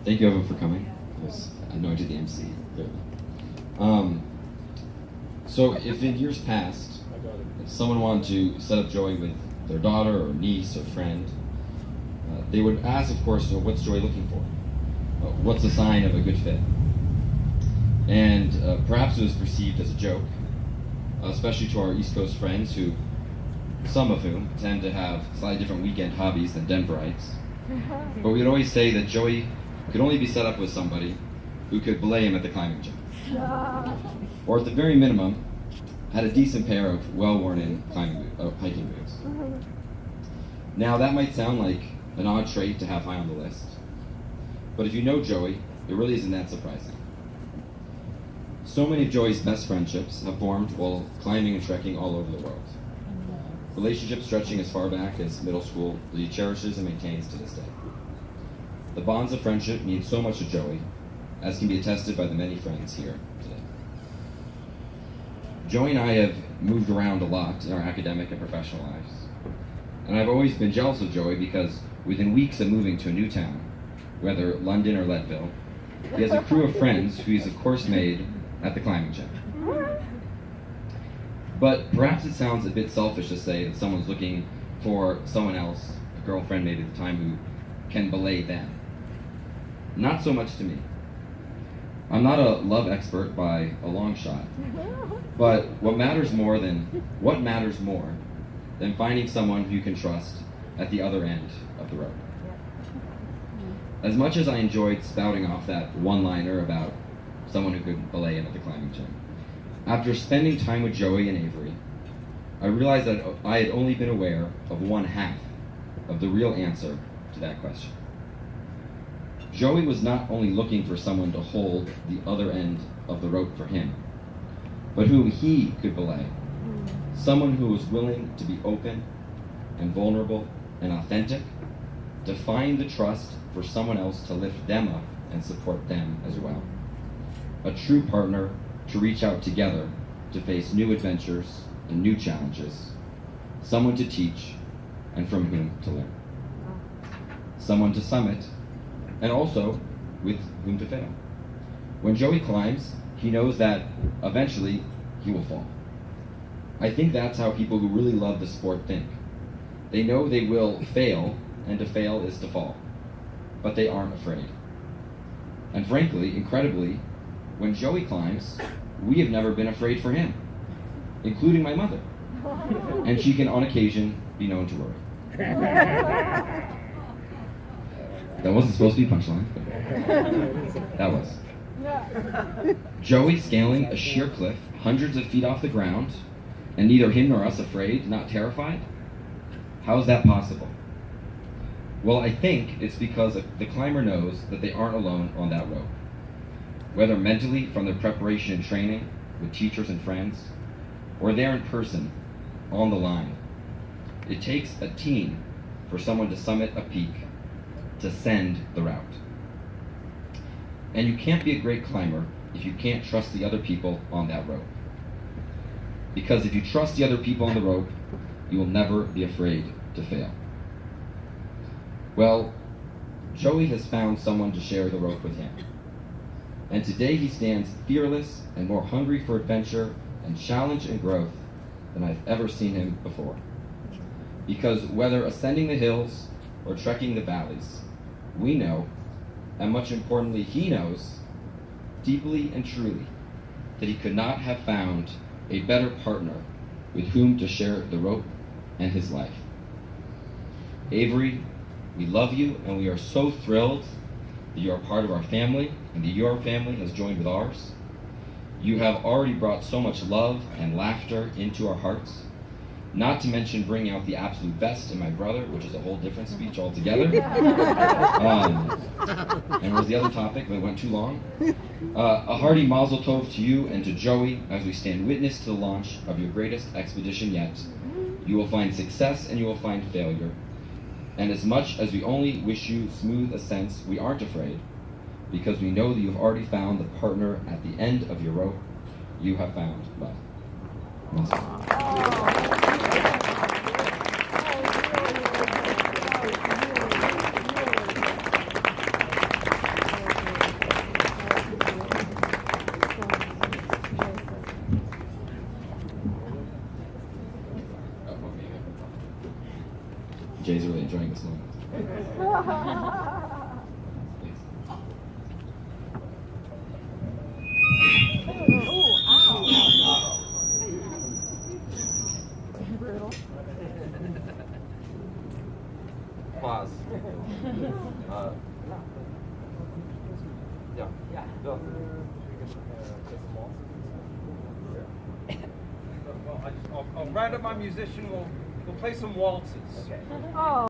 Thank you, everyone, for coming. I know I did the MC. Clearly. Um, so, if in years past, if someone wanted to set up Joey with their daughter or niece or friend, they would ask, of course, what's Joey looking for? What's a sign of a good fit? And perhaps it was perceived as a joke, especially to our East Coast friends, who, some of whom, tend to have slightly different weekend hobbies than Denverites. But we would always say that Joey could only be set up with somebody who could belay him at the climbing gym. Or at the very minimum, had a decent pair of well-worn-in hiking boots. Now that might sound like an odd trait to have high on the list, but if you know Joey, it really isn't that surprising. So many of Joey's best friendships have formed while climbing and trekking all over the world. Relationships stretching as far back as middle school that he cherishes and maintains to this day. The bonds of friendship mean so much to Joey, as can be attested by the many friends here today. Joey and I have moved around a lot in our academic and professional lives. And I've always been jealous of Joey because within weeks of moving to a new town, whether London or Leadville, he has a crew of friends who he's of course made at the climbing gym. But perhaps it sounds a bit selfish to say that someone's looking for someone else, a girlfriend maybe at the time, who can belay them. Not so much to me. I'm not a love expert by a long shot, but what matters more than finding someone who you can trust at the other end of the road. As much as I enjoyed spouting off that one-liner about someone who could belay him at the climbing gym, after spending time with Joey and Avery, I realized that I had only been aware of one half of the real answer to that question. Joey was not only looking for someone to hold the other end of the rope for him, but whom he could belay. Someone who was willing to be open and vulnerable and authentic, to find the trust for someone else to lift them up and support them as well. A true partner to reach out together to face new adventures and new challenges. Someone to teach and from whom to learn. Someone to summit and also with whom to fail. When Joey climbs, he knows that eventually he will fall. I think that's how people who really love the sport think. They know they will fail, and to fail is to fall. But they aren't afraid. And frankly, incredibly, when Joey climbs, we have never been afraid for him, including my mother. And she can on occasion be known to worry. That wasn't supposed to be a punchline. That was. Joey scaling a sheer cliff, hundreds of feet off the ground, and neither him nor us afraid, not terrified? How is that possible? Well, I think it's because the climber knows that they aren't alone on that rope. Whether mentally from their preparation and training with teachers and friends, or there in person, on the line. It takes a team for someone to summit a peak, to send the route. And you can't be a great climber if you can't trust the other people on that rope. Because if you trust the other people on the rope, you will never be afraid to fail. Well, Joey has found someone to share the rope with him. And today he stands fearless and more hungry for adventure and challenge and growth than I've ever seen him before. Because whether ascending the hills or trekking the valleys, we know, and much importantly he knows, deeply and truly, that he could not have found a better partner with whom to share the rope and his life. Avery, we love you, and we are so thrilled that you are part of our family and that your family has joined with ours. You have already brought so much love and laughter into our hearts, not to mention bringing out the absolute best in my brother, which is a whole different speech altogether. And was the other topic, but it went too long. A hearty mazel tov to you and to Joey as we stand witness to the launch of your greatest expedition yet. You will find success and you will find failure. And as much as we only wish you smooth ascents, we aren't afraid, because we know that you have already found the partner at the end of your rope. You have found love. Jay's really enjoying this moment. Please. Pause. Yeah. Well, I'll round up my musician. We'll play some waltzes. Oh.